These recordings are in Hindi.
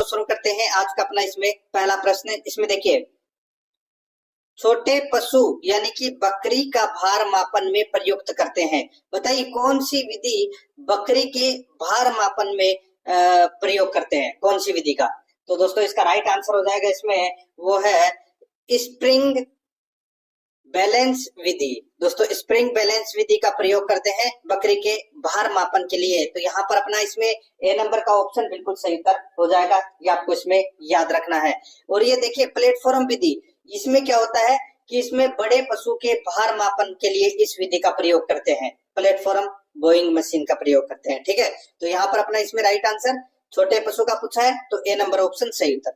शुरू करते हैं आज का अपना इसमें पहला प्रश्न। इसमें देखिए, छोटे पशु यानी कि बकरी का भार मापन में प्रयुक्त करते हैं। बताइए कौन सी विधि बकरी के भार मापन में प्रयोग करते हैं, कौन सी विधि का? तो दोस्तों इसका राइट आंसर हो जाएगा इसमें, वो है स्प्रिंग बैलेंस विधि। दोस्तों स्प्रिंग बैलेंस विधि का प्रयोग करते हैं बकरी के भार मापन के लिए। तो यहाँ पर अपना इसमें ए नंबर का ऑप्शन बिल्कुल सही उत्तर हो जाएगा, ये आपको इसमें याद रखना है। और ये देखिए प्लेटफॉर्म विधि, इसमें क्या होता है कि इसमें बड़े पशु के भार मापन के लिए इस विधि का प्रयोग करते हैं, प्लेटफॉर्म बोइंग मशीन का प्रयोग करते हैं। ठीक है, तो यहाँ पर अपना इसमें राइट आंसर छोटे पशु का पूछा है, तो ए नंबर ऑप्शन सही उत्तर।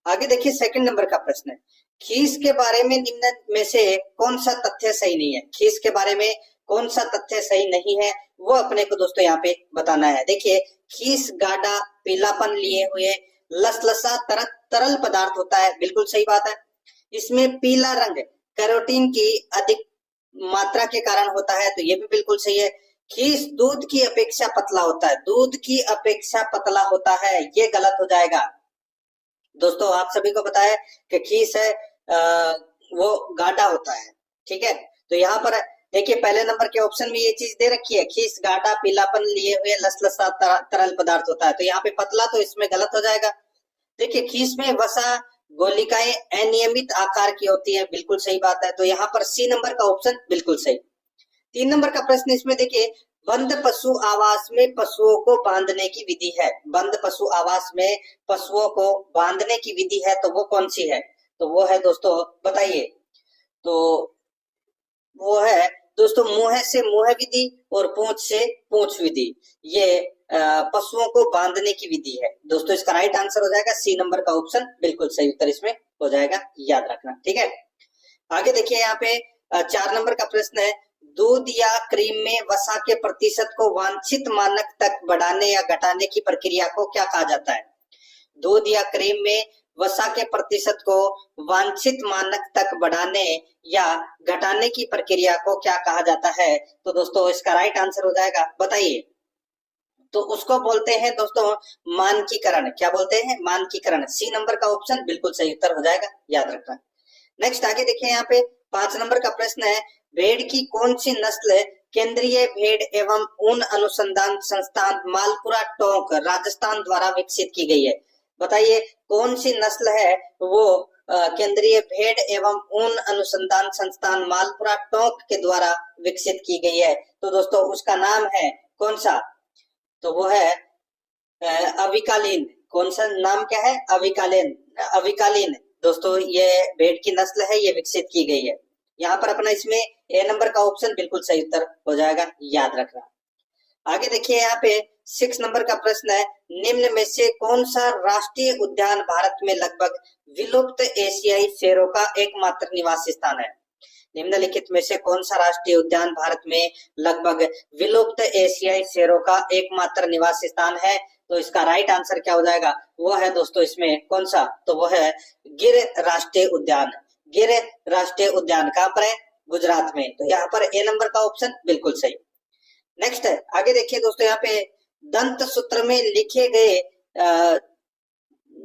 आगे देखिए सेकंड नंबर का प्रश्न है, खीस के बारे में निम्न में से कौन सा तथ्य सही नहीं है? खीस के बारे में कौन सा तथ्य सही नहीं है वो अपने को दोस्तों यहाँ पे बताना है। देखिए खीस गाढ़ा पीलापन लिए हुए लसलसा तरल पदार्थ होता है, बिल्कुल सही बात है। इसमें पीला रंग कैरोटीन की अधिक मात्रा के कारण होता है, तो ये भी बिल्कुल सही है। खीस दूध की अपेक्षा पतला होता है, दूध की अपेक्षा पतला होता है, ये गलत हो जाएगा। दोस्तों आप सभी को पता है कि खीस है वो गाढ़ा होता है। ठीक है, तो यहाँ पर देखिए पहले नंबर के ऑप्शन में ये चीज दे रखी है, खीस गाढ़ा पीलापन लिए हुए लसलसा तरल पदार्थ होता है, तो यहाँ पे पतला, तो इसमें गलत हो जाएगा। देखिए खीस में वसा गोलिकाएं अनियमित आकार की होती है, बिल्कुल सही बात है, तो यहाँ पर सी नंबर का ऑप्शन बिल्कुल सही। 3 नंबर का प्रश्न इसमें देखिए, बंद पशु आवास में पशुओं को बांधने की विधि है। बंद पशु आवास में पशुओं को बांधने की विधि है, तो वो कौन सी है? तो वो है दोस्तों बताइए, तो वो है दोस्तों मुंह से मुंह विधि और पूंछ से पूंछ विधि, ये पशुओं को बांधने की विधि है। दोस्तों इसका राइट आंसर हो जाएगा सी नंबर का ऑप्शन बिल्कुल सही उत्तर इसमें हो जाएगा, याद रखना। ठीक है, आगे देखिए यहाँ पे 4 नंबर का प्रश्न है, दूध या क्रीम में वसा के प्रतिशत को वांछित मानक तक बढ़ाने या घटाने की प्रक्रिया को क्या कहा जाता है? दूध या क्रीम में वसा के प्रतिशत को वांछित मानक तक बढ़ाने या घटाने की प्रक्रिया को क्या कहा जाता है? तो दोस्तों इसका राइट आंसर हो जाएगा, बताइए, तो उसको बोलते हैं दोस्तों मानकीकरण। क्या बोलते हैं? मानकीकरण। सी नंबर का ऑप्शन बिल्कुल सही उत्तर हो जाएगा, याद रखना। नेक्स्ट आगे देखिए यहाँ पे 5 नंबर का प्रश्न है, भेड़ की कौन सी नस्ल केंद्रीय भेड़ एवं ऊन अनुसंधान संस्थान मालपुरा टोंक राजस्थान द्वारा विकसित की गई है? बताइए कौन सी नस्ल है वो केंद्रीय भेड़ एवं ऊन अनुसंधान संस्थान मालपुरा टोंक के द्वारा विकसित की गई है? तो दोस्तों उसका नाम है कौन सा? तो वो है अविकालीन। कौन सा नाम क्या है? अविकालीन। अविकालीन दोस्तों ये भेड़ की नस्ल है, ये विकसित की गई है। यहाँ पर अपना इसमें ए नंबर का ऑप्शन बिल्कुल सही उत्तर हो जाएगा, याद रखना। आगे देखिए यहाँ पे 6 नंबर का प्रश्न है, निम्न में से कौन सा राष्ट्रीय उद्यान भारत में लगभग विलुप्त एशियाई शेरों का एकमात्र निवास स्थान है? निम्नलिखित में से कौन सा राष्ट्रीय उद्यान भारत में लगभग विलुप्त एशियाई शेरों का एकमात्र निवास स्थान है? तो इसका राइट आंसर क्या हो जाएगा? वो है दोस्तों इसमें कौन सा? तो वो है गिर राष्ट्रीय उद्यान। गिर राष्ट्रीय उद्यान कहाँ पर है? गुजरात में। तो यहाँ पर ए नंबर का ऑप्शन बिल्कुल सही। नेक्स्ट है आगे देखिए दोस्तों, यहाँ पे दंत सूत्र में लिखे गए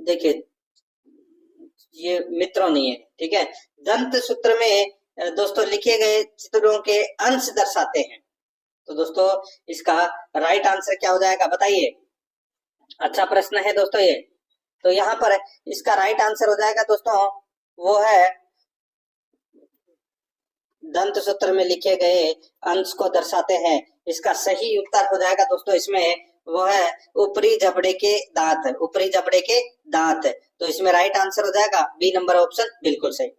देखिए ये मित्रों नहीं है, ठीक है, दंत सूत्र में दोस्तों लिखे गए चित्रों के अंश दर्शाते हैं। तो दोस्तों इसका राइट आंसर क्या हो जाएगा, बताइए। अच्छा प्रश्न है दोस्तों ये। तो यहाँ पर इसका राइट आंसर हो जाएगा दोस्तों, वो है दंत सूत्र में लिखे गए अंश को दर्शाते हैं। इसका सही उत्तर हो जाएगा दोस्तों इसमें, वो है ऊपरी जबड़े के दांत। ऊपरी जबड़े के दांत, तो इसमें राइट आंसर हो जाएगा बी नंबर ऑप्शन बिल्कुल सही।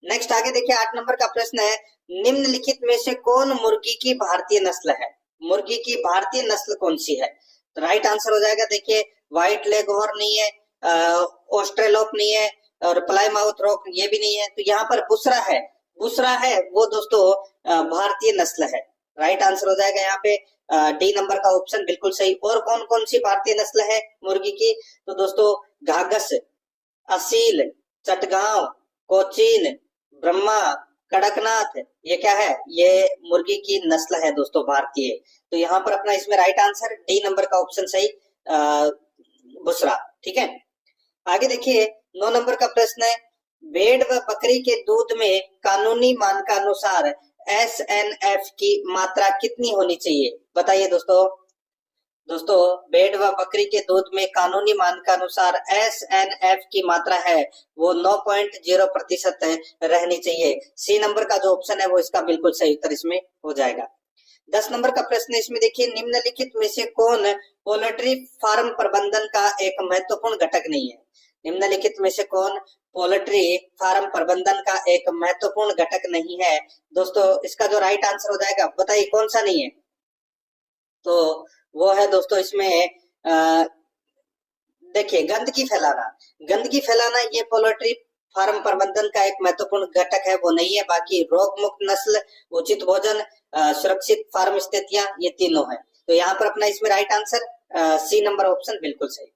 नेक्स्ट आगे देखिए 8 नंबर का प्रश्न है, निम्नलिखित में से कौन मुर्गी की भारतीय नस्ल है? मुर्गी की भारतीय नस्ल कौन सी है? तो राइट आंसर हो जाएगा, देखिए व्हाइट लेगहॉर्न नहीं है, ऑस्ट्रेलोप नहीं है, और प्लाईमाउथ रॉक ये भी नहीं है। तो यहाँ पर बुसरा है, बुसरा है वो दोस्तों भारतीय नस्ल है। राइट आंसर हो जाएगा यहाँ पे डी नंबर का ऑप्शन बिल्कुल सही। और कौन कौन सी भारतीय नस्ल है मुर्गी की? तो दोस्तों घाघस, असील, चटगांव, कोचीन, ब्रह्मा, कड़कनाथ, ये क्या है? ये मुर्गी की नस्ल है दोस्तों भारतीय। तो यहाँ पर अपना इसमें राइट आंसर डी नंबर का ऑप्शन सही बुसरा। ठीक है। आगे देखिए 9 नंबर का प्रश्न है, भेड़ व बकरी के दूध में कानूनी मानकानुसार SNF की मात्रा कितनी होनी चाहिए? बताइए दोस्तों। दोस्तों भेड़ व बकरी के दूध में कानूनी मानकानुसार SNF की मात्रा है वो 9.0% रहनी चाहिए। सी नंबर का जो ऑप्शन है वो इसका बिल्कुल सही उत्तर इसमें हो जाएगा। 10 नंबर का प्रश्न इसमें देखिए, निम्नलिखित में से कौन पोल्ट्री फार्म प्रबंधन का एक महत्वपूर्ण घटक नहीं है? निम्नलिखित में से कौन पोल्ट्री फार्म प्रबंधन का एक महत्वपूर्ण घटक नहीं है? दोस्तों इसका जो राइट आंसर हो जाएगा, बताइए कौन सा नहीं है? तो वो है दोस्तों इसमें देखिए गंदगी फैलाना। गंदगी फैलाना ये पोल्ट्री फार्म प्रबंधन का एक महत्वपूर्ण घटक है, वो नहीं है। बाकी रोग मुक्त नस्ल, उचित भोजन, सुरक्षित फार्म स्थितियां, ये तीनों है। तो यहाँ पर अपना इसमें right answer C number option बिल्कुल सही।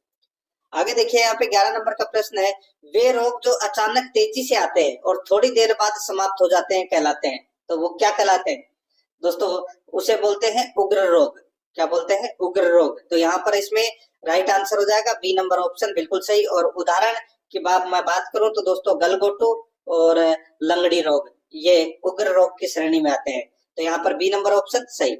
आगे देखिए यहाँ पे 11 नंबर का प्रश्न है, वे रोग जो अचानक तेजी से आते हैं और थोड़ी देर बाद समाप्त हो जाते हैं कहलाते हैं। तो वो क्या कहलाते हैं? दोस्तों उसे बोलते हैं उग्र रोग। क्या बोलते हैं? उग्र रोग। तो यहाँ पर इसमें राइट आंसर हो जाएगा बी नंबर ऑप्शन बिल्कुल सही। और उदाहरण की मैं बात करूं तो दोस्तों गलघोटू और लंगड़ी रोग ये उग्र रोग की श्रेणी में आते हैं। तो यहाँ पर बी नंबर ऑप्शन सही।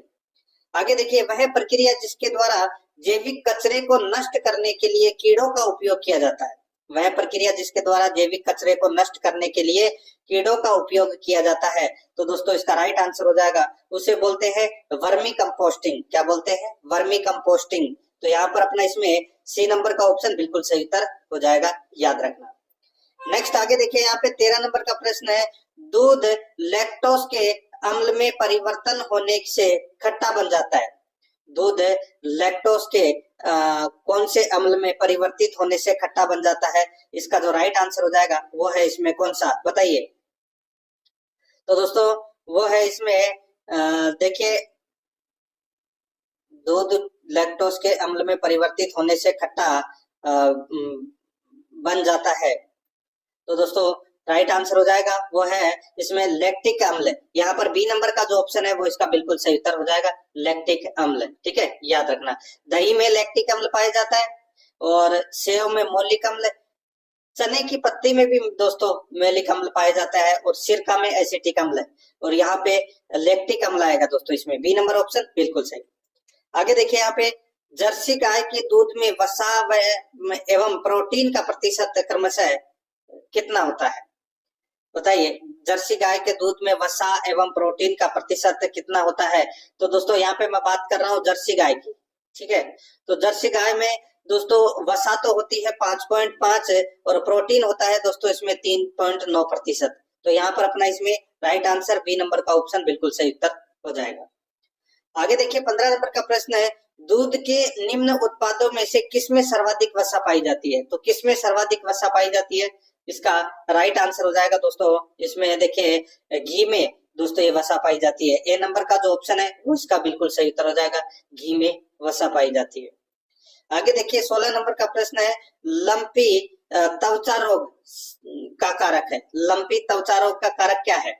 आगे देखिए, वह प्रक्रिया जिसके द्वारा जैविक कचरे को नष्ट करने के लिए कीड़ों का उपयोग किया जाता है। वह प्रक्रिया जिसके द्वारा जैविक कचरे को नष्ट करने के लिए कीड़ों का उपयोग किया जाता है। तो दोस्तों इसका राइट आंसर हो जाएगा, उसे बोलते हैं वर्मी कंपोस्टिंग। क्या बोलते हैं? Vermi composting. तो यहाँ पर अपना इसमें सी नंबर का ऑप्शन बिल्कुल सही उत्तर हो जाएगा, याद रखना। नेक्स्ट आगे देखिए, यहाँ पे 13 नंबर का प्रश्न है, दूध लैक्टोज के अम्ल में परिवर्तन होने से खट्टा बन जाता है। दूध लैक्टोज के कौन से अम्ल में परिवर्तित होने से खट्टा बन जाता है? इसका जो राइट आंसर हो जाएगा वो है इसमें कौन सा? बताइए। तो दोस्तों वो है इसमें देखिए, दूध लैक्टोज के अम्ल में परिवर्तित होने से खट्टा बन जाता है। तो दोस्तों राइट आंसर हो जाएगा वो है इसमें लैक्टिक अम्ल। यहाँ पर बी नंबर का जो ऑप्शन है वो इसका बिल्कुल सही उत्तर हो जाएगा, लैक्टिक अम्ल। ठीक है, याद रखना। दही में लैक्टिक अम्ल पाया जाता है और सेव में मौलिक अम्ल, चने की पत्ती में भी दोस्तों मौलिक अम्ल पाया जाता है और सिरका में एसिटिक अम्ल, और यहाँ पे लैक्टिक अम्ल आएगा दोस्तों इसमें। बी नंबर ऑप्शन बिल्कुल सही। आगे देखिए, यहाँ पे जर्सी गाय के दूध में वसा एवं प्रोटीन का प्रतिशत क्रमशः कितना होता है? बताइए, जर्सी गाय के दूध में वसा एवं प्रोटीन का प्रतिशत कितना होता है? तो दोस्तों यहाँ पे मैं बात कर रहा हूँ जर्सी गाय की। ठीक है, तो जर्सी गाय में दोस्तों वसा तो होती है 5.5 और प्रोटीन होता है दोस्तों इसमें 3.9%। तो यहाँ पर अपना इसमें राइट आंसर बी नंबर का ऑप्शन बिल्कुल सही उत्तर हो जाएगा। आगे देखिए 15 नंबर का प्रश्न है, दूध के निम्न उत्पादों में से किसमें सर्वाधिक वसा पाई जाती है? तो किसमें सर्वाधिक वसा पाई जाती है? इसका राइट आंसर हो जाएगा दोस्तों इसमें देखिए घी में दोस्तों ये वसा पाई जाती है। ए नंबर का जो ऑप्शन है वो इसका बिल्कुल सही उत्तर हो जाएगा, घी में वसा पाई जाती है। आगे देखिए 16 नंबर का प्रश्न है, लंपी त्वचा रोग का कारक है। लंपी त्वचा रोग का कारक क्या है?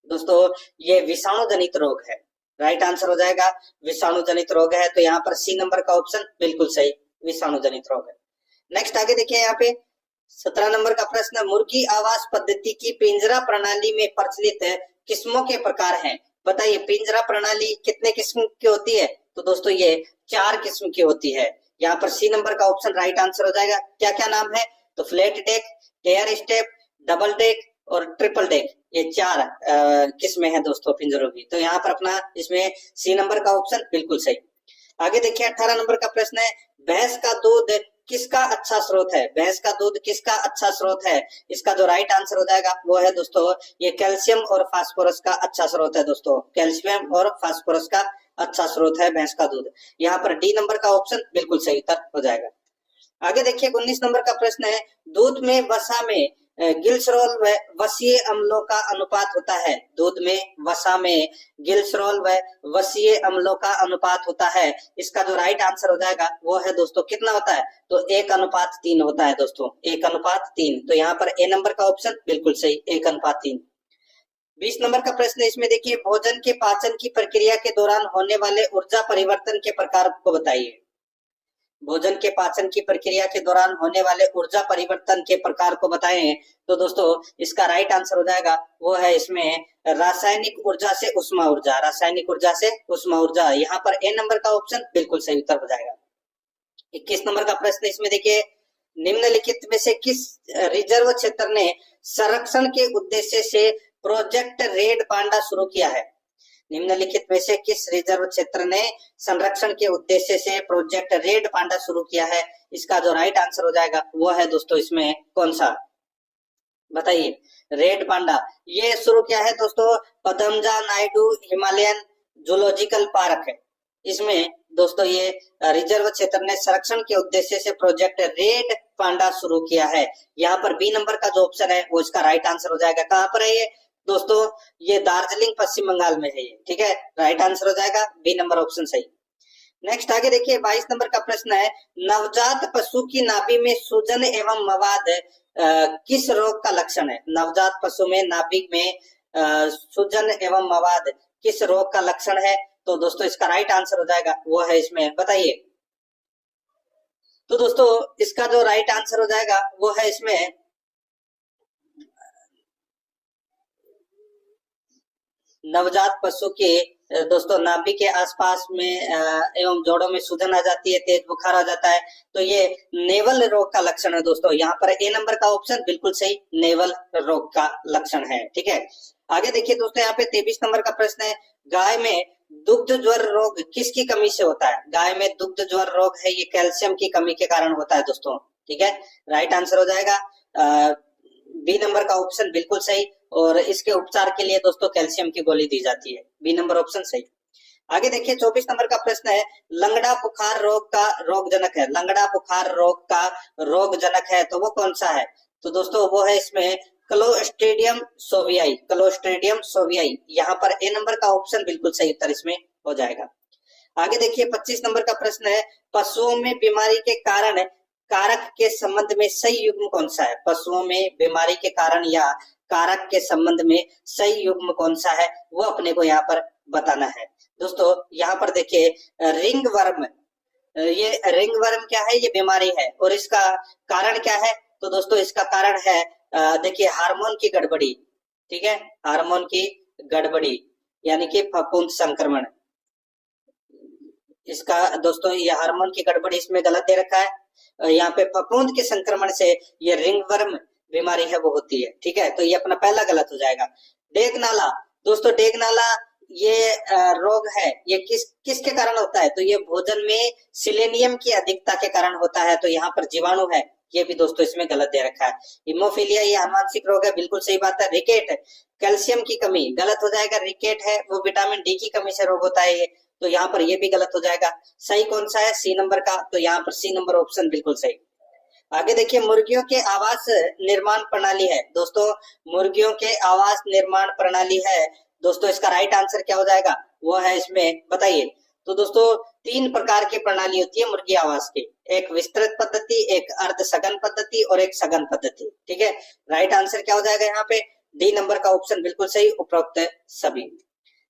दोस्तों ये विषाणु जनित रोग है। राइट आंसर हो जाएगा विषाणु जनित रोग है। तो यहाँ पर सी नंबर का ऑप्शन बिल्कुल सही, विषाणु जनित रोग है। नेक्स्ट आगे देखिए, यहाँ पे 17 नंबर का प्रश्न, मुर्गी आवास पद्धति की पिंजरा प्रणाली में प्रचलित किस्मों के प्रकार हैं। बताइए पिंजरा प्रणाली कितने किस्म की होती है? तो दोस्तों ये 4 किस्म की होती है। यहाँ पर सी नंबर का ऑप्शन राइट आंसर हो जाएगा। क्या क्या नाम है? तो फ्लैट डेक, टेयर स्टेप, डबल डेक और ट्रिपल डेक, ये 4 किस्में हैं दोस्तों पिंजरों की। तो यहाँ पर अपना इसमें सी नंबर का ऑप्शन बिल्कुल सही। आगे देखिए 18 नंबर का प्रश्न है, भैंस का दूध किसका अच्छा स्रोत है? भैंस का दूध किसका अच्छा स्रोत है? इसका जो राइट आंसर हो जाएगा वो है दोस्तों ये कैल्शियम और फास्फोरस का अच्छा स्रोत है। दोस्तों कैल्शियम और फास्फोरस का अच्छा स्रोत है भैंस का दूध। यहाँ पर डी नंबर का ऑप्शन बिल्कुल सही उत्तर हो जाएगा। आगे देखिए 19 नंबर का प्रश्न है, दूध में वसा में गिल्सरोल व वसीय अम्लों का अनुपात होता है। दूध में वसा में गिल्सरोल व वसीय अम्लों का अनुपात होता है। इसका जो राइट आंसर हो जाएगा वो है दोस्तों कितना होता है? तो 1:3 होता है दोस्तों, 1:3। तो यहाँ पर ए नंबर का ऑप्शन बिल्कुल सही, 1:3। 20 नंबर का प्रश्न है, इसमें देखिए भोजन के पाचन की प्रक्रिया के दौरान होने वाले ऊर्जा परिवर्तन के प्रकार को बताइए। भोजन के पाचन की प्रक्रिया के दौरान होने वाले ऊर्जा परिवर्तन के प्रकार को बताए हैं। तो दोस्तों इसका राइट आंसर हो जाएगा वो है इसमें रासायनिक ऊर्जा से उष्मा ऊर्जा, रासायनिक ऊर्जा से उष्मा ऊर्जा। यहाँ पर ए नंबर का ऑप्शन बिल्कुल सही उत्तर हो जाएगा। 21 नंबर का प्रश्न इसमें देखिए, निम्नलिखित में से किस रिजर्व क्षेत्र ने संरक्षण के उद्देश्य से प्रोजेक्ट रेड पांडा शुरू किया है? निम्नलिखित में से किस रिजर्व क्षेत्र ने संरक्षण के उद्देश्य से प्रोजेक्ट रेड पांडा शुरू किया है? इसका जो राइट आंसर हो जाएगा वो है दोस्तों इसमें कौन सा, बताइए। रेड पांडा ये शुरू किया है दोस्तों Padmaja Naidu Himalayan zoological park है। इसमें दोस्तों ये रिजर्व क्षेत्र ने संरक्षण के उद्देश्य से प्रोजेक्ट रेड पांडा शुरू किया है। यहाँ पर बी नंबर का जो ऑप्शन है वो इसका राइट आंसर हो जाएगा। कहाँ पर है ये दोस्तों? ये दार्जिलिंग पश्चिम बंगाल में है ये, ठीक है। राइट आंसर हो जाएगा बी नंबर ऑप्शन सही। नेक्स्ट आगे देखिए 22 नंबर का प्रश्न है, नवजात पशु की नाभि में सूजन एवं मवाद किस रोग का लक्षण है? नवजात पशु में नाभि में सूजन एवं मवाद किस रोग का लक्षण है? तो दोस्तों इसका राइट आंसर हो जाएगा वो है इसमें, बताइए। तो दोस्तों इसका जो राइट आंसर हो जाएगा वो है इसमें नवजात पशु के दोस्तों नाभि के आसपास में एवं जोड़ों में सूजन आ जाती है, तेज बुखार आ जाता है, तो ये नेवल रोग का लक्षण है दोस्तों। यहाँ पर ए नंबर का ऑप्शन बिल्कुल सही नेवल रोग का लक्षण है, ठीक है। आगे देखिए दोस्तों यहाँ पे 23 नंबर का प्रश्न है, गाय में दुग्ध ज्वर रोग किसकी कमी से होता है? गाय में दुग्ध ज्वर रोग है ये कैल्शियम की कमी के कारण होता है दोस्तों, ठीक है। राइट आंसर हो जाएगा बी नंबर का ऑप्शन बिल्कुल सही, और इसके उपचार के लिए दोस्तों कैल्शियम की गोली दी जाती है, बी नंबर ऑप्शन सही। आगे देखिए 24 नंबर का प्रश्न है, लंगड़ा बुखार रोग का रोगजनक है, लंगड़ा बुखार रोग का रोगजनक है तो वो कौन सा है? तो दोस्तों वो है इसमें क्लोस्ट्रीडियम सोवियाई, क्लोस्ट्रीडियम सोवियाई। यहाँ पर ए नंबर का ऑप्शन बिल्कुल सही उत्तर इसमें हो जाएगा। आगे देखिए 25 नंबर का प्रश्न है, पशुओं में बीमारी के कारण कारक के संबंध में सही युग्म कौन सा है? पशुओं में बीमारी के कारण या कारक के संबंध में सही युग्म कौन सा है वो अपने को यहाँ पर बताना है। दोस्तों यहाँ पर देखिए रिंग वर्म, ये रिंग वर्म क्या है? ये बीमारी है, और इसका कारण क्या है? तो दोस्तों इसका कारण है देखिए हार्मोन की गड़बड़ी, ठीक है, हार्मोन की गड़बड़ी यानी कि फफूंद संक्रमण। इसका दोस्तों ये हार्मोन की गड़बड़ी इसमें गलत दे रखा है, यहाँ पे फफूंद के संक्रमण से ये रिंगवर्म बीमारी है वो होती है, ठीक है। तो ये अपना पहला गलत हो जाएगा। डेगनाला दोस्तों, डेगनाला ये रोग है, ये किसके कारण होता है? तो ये भोजन में सिलेनियम की अधिकता के कारण होता है, तो यहाँ पर जीवाणु है, ये भी दोस्तों इसमें गलत दे रखा है। हिमोफीलिया ये आनुवंशिक रोग है, बिल्कुल सही बात है। रिकेट कैल्शियम की कमी, गलत हो जाएगा। रिकेट है वो विटामिन डी की कमी से रोग होता है ये, तो यहाँ पर ये भी गलत हो जाएगा। सही कौन सा है? सी नंबर का, तो यहाँ पर सी नंबर ऑप्शन बिल्कुल सही। आगे देखिए मुर्गियों के आवास निर्माण प्रणाली है दोस्तों, मुर्गियों के आवास निर्माण प्रणाली है दोस्तों, इसका राइट आंसर क्या हो जाएगा वो है इसमें, बताइए। तो दोस्तों 3 प्रकार की प्रणाली होती है मुर्गी आवास की, एक विस्तृत पद्धति, एक अर्ध सघन पद्धति और एक सघन पद्धति, ठीक है। राइट आंसर क्या हो जाएगा यहाँ पे? डी नंबर का ऑप्शन बिल्कुल सही, उपरोक्त सभी।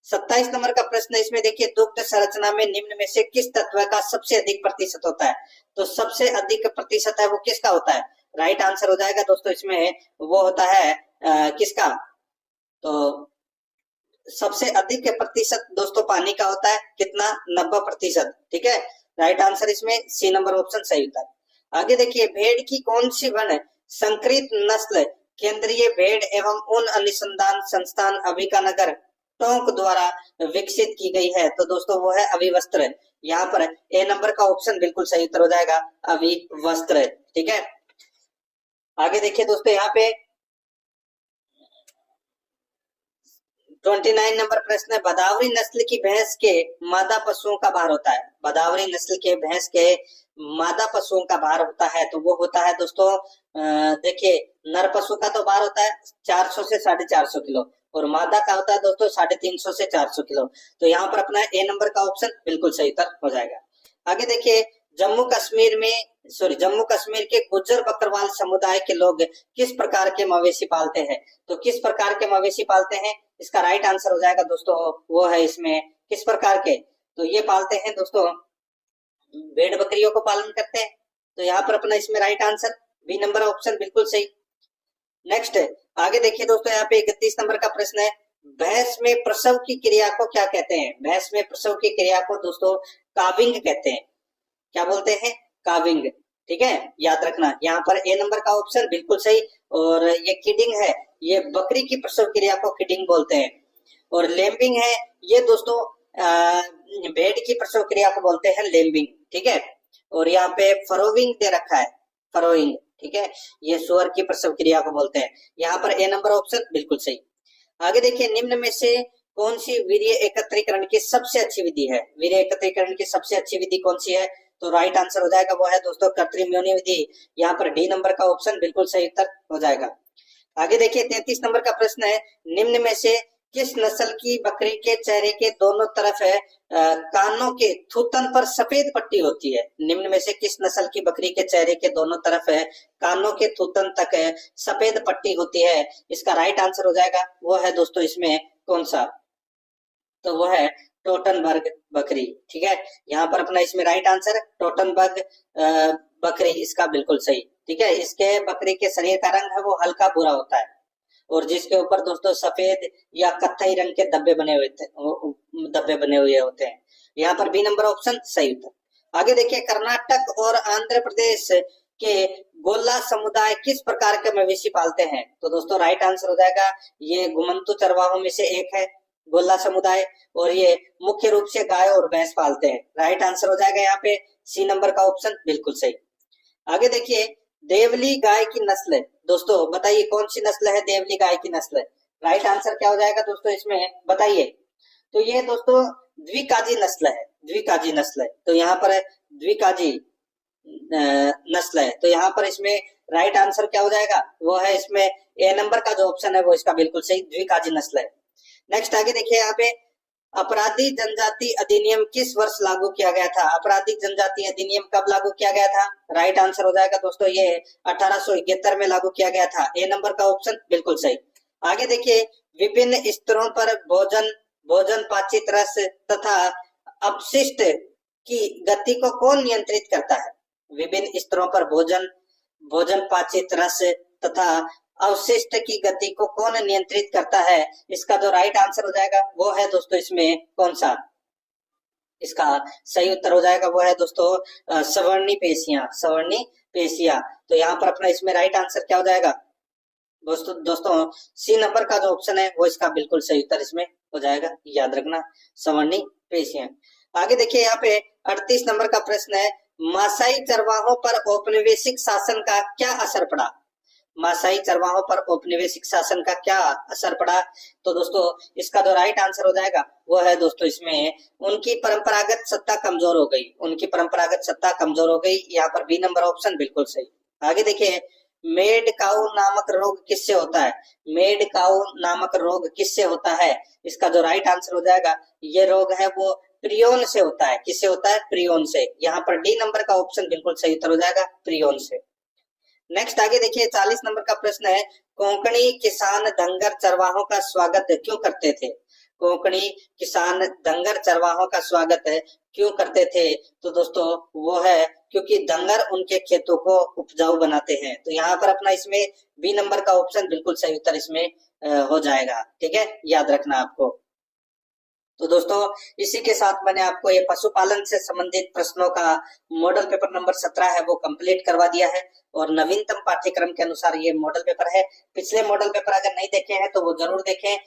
27 नंबर का प्रश्न है, इसमें देखिए दुग्ध संरचना में निम्न में से किस तत्व का सबसे अधिक प्रतिशत होता है? तो सबसे अधिक प्रतिशत है वो किसका होता है? राइट आंसर हो जाएगा दोस्तों इसमें वो होता है किसका? तो सबसे अधिक प्रतिशत दोस्तों पानी का होता है, कितना? 90%, ठीक है। राइट आंसर इसमें सी नंबर ऑप्शन सही होता है। आगे देखिए भेड़ की कौन सी वन संकरित नस्ल केंद्रीय भेड़ एवं ऊन अनुसंधान संस्थान अभिकानगर टोंक द्वारा विकसित की गई है? तो दोस्तों वो है अभिवस्त्र। यहाँ पर ए नंबर का ऑप्शन बिल्कुल सही उत्तर हो जाएगा, अभिवस्त्र, ठीक है। आगे देखिए दोस्तों यहाँ पे 29 नंबर प्रश्न है, भदावरी नस्ल की भैंस के मादा पशुओं का भार होता है? भदावरी नस्ल के भैंस के मादा पशुओं का भार होता है तो वो होता है दोस्तों देखिए नर पशु का तो भार होता है 400 से 450 किलो, और मादा का होता है दोस्तों 350 से 400 किलो। तो यहाँ पर अपना ए नंबर का ऑप्शन बिल्कुल सही उत्तर हो जाएगा। आगे देखिए जम्मू कश्मीर के गुज्जर बकरवाल समुदाय के लोग किस प्रकार के मवेशी पालते हैं? तो किस प्रकार के मवेशी पालते हैं? इसका राइट आंसर हो जाएगा दोस्तों वो है इसमें किस प्रकार के? तो ये पालते हैं दोस्तों भेड़ बकरियों को पालन करते हैं। तो यहाँ पर अपना इसमें right answer B number option बिल्कुल सही। नेक्स्ट आगे देखिए दोस्तों, यहाँ पे 31 नंबर का प्रश्न है, भैंस में प्रसव की क्रिया को क्या कहते हैं? भैंस में प्रसव की क्रिया को दोस्तों काविंग कहते हैं। क्या बोलते हैं? काविंग। ठीक है, याद रखना। यहाँ पर ए नंबर का ऑप्शन बिल्कुल सही। और ये किडिंग है, ये बकरी की प्रसव क्रिया को किडिंग बोलते हैं। और लेम्बिंग है, ये दोस्तों भेड़ की प्रसव क्रिया को बोलते हैं लेम्बिंग। ठीक है, और यहाँ पे फरोविंग दे रखा है, फरोइंग। ठीक है, ये सुअर की प्रसव क्रिया को बोलते हैं। यहाँ पर ए नंबर ऑप्शन बिल्कुल सही। आगे देखिए, निम्न में से कौन सी वीर्य एकत्रीकरण की सबसे अच्छी विधि है? वीर्य एकत्रीकरण की सबसे अच्छी विधि कौन सी है? तो राइट आंसर हो जाएगा वो है दोस्तों कृत्रिम योनि विधि। यहाँ पर डी नंबर का ऑप्शन बिल्कुल सही उत्तर हो जाएगा। आगे देखिए, 33 नंबर का प्रश्न है, निम्न में से किस नस्ल की बकरी के चेहरे के दोनों तरफ है कानों के थूथन पर सफेद पट्टी होती है? निम्न में से किस नस्ल की बकरी के चेहरे के दोनों तरफ है कानों के थूथन तक है सफेद पट्टी होती है? इसका राइट आंसर हो जाएगा वो है दोस्तों इसमें कौन सा? तो वो है टोटनबर्ग बकरी। ठीक है, यहाँ पर अपना इसमें राइट आंसर टोटनबर्ग बकरी, इसका बिल्कुल सही। ठीक है, इसके बकरी के शरीर का रंग है वो हल्का भूरा होता है और जिसके ऊपर दोस्तों सफेद या कत्थई रंग के धब्बे बने हुए होते हैं। यहाँ पर बी नंबर ऑप्शन सही उत्तर। आगे देखिए, कर्नाटक और आंध्र प्रदेश के गोला समुदाय किस प्रकार के मवेशी पालते हैं? तो दोस्तों राइट आंसर हो जाएगा ये घुमंतु चरवाहों में से एक है गोला समुदाय, और ये मुख्य रूप से गाय और भैंस पालते हैं। राइट आंसर हो जाएगा यहाँ पे सी नंबर का ऑप्शन बिल्कुल सही। आगे देखिए, देवली गाय की नस्ल, दोस्तों बताइए कौन सी नस्ल है देवली गाय की नस्ल? राइट आंसर क्या हो जाएगा दोस्तों इसमें बताइए? तो ये दोस्तों द्विकाजी नस्ल है, द्विकाजी नस्ल है। तो यहाँ पर द्विकाजी नस्ल है, तो यहाँ पर इसमें राइट आंसर क्या हो जाएगा? वो है इसमें ए नंबर का जो ऑप्शन है वो इसका बिल्कुल सही, द्विकाजी नस्ल है। नेक्स्ट आगे देखिए, यहाँ पे अपराधी जनजाति अधिनियम किस वर्ष लागू किया गया था? आपराधिक जनजाति अधिनियम कब लागू किया गया था? राइट आंसर हो जाएगा दोस्तों ये 1871 में लागू किया गया था। ए नंबर का ऑप्शन बिल्कुल सही। आगे देखिए, विभिन्न स्तरों पर भोजन पाचित रस तथा अपशिष्ट की गति को कौन नियंत्रित करता है? विभिन्न स्तरों पर भोजन पाचित रस तथा अवशिष्ट की गति को कौन नियंत्रित करता है? इसका जो राइट आंसर हो जाएगा वो है दोस्तों इसमें कौन सा? इसका सही उत्तर हो जाएगा वो है दोस्तों सवर्णी पेशियां। तो यहाँ पर अपना इसमें राइट आंसर क्या हो जाएगा दोस्तों सी नंबर का जो ऑप्शन है वो इसका बिल्कुल सही उत्तर इसमें हो जाएगा, याद रखना सवर्णी पेशियां। आगे देखिए, यहाँ पे 38 नंबर का प्रश्न है, मासाई चरवाहों पर औपनिवेशिक शासन का क्या असर पड़ा? मासाई चरवाहों पर औपनिवेशिक शासन का क्या असर पड़ा? तो दोस्तों इसका जो राइट आंसर हो जाएगा वो है दोस्तों इसमें उनकी परंपरागत सत्ता कमजोर हो गई, उनकी परंपरागत सत्ता कमजोर हो गई। यहाँ पर बी नंबर ऑप्शन बिल्कुल सही। आगे देखिए, मेड काउ नामक रोग किससे होता है? मेड काउ नामक रोग किससे होता है? इसका जो राइट आंसर हो जाएगा ये रोग है वो प्रियोन से होता है। किससे होता है? प्रियोन से। यहाँ पर डी नंबर का ऑप्शन बिल्कुल सही उत्तर हो जाएगा, प्रियोन से। नेक्स्ट आगे देखिए, 40 नंबर का प्रश्न है, कोंकणी किसान धंगर चरवाहों का स्वागत क्यों करते थे? कोंकणी किसान धंगर चरवाहों का स्वागत क्यों करते थे? तो दोस्तों वो है क्योंकि धंगर उनके खेतों को उपजाऊ बनाते हैं। तो यहाँ पर अपना इसमें बी नंबर का ऑप्शन बिल्कुल सही उत्तर इसमें हो जाएगा। ठीक है, याद रखना आपको। तो दोस्तों इसी के साथ मैंने आपको ये पशुपालन से संबंधित प्रश्नों का मॉडल पेपर नंबर 17 है वो कंप्लीट करवा दिया है और नवीनतम पाठ्यक्रम के अनुसार ये मॉडल पेपर है। पिछले मॉडल पेपर अगर नहीं देखे हैं तो वो जरूर देखें।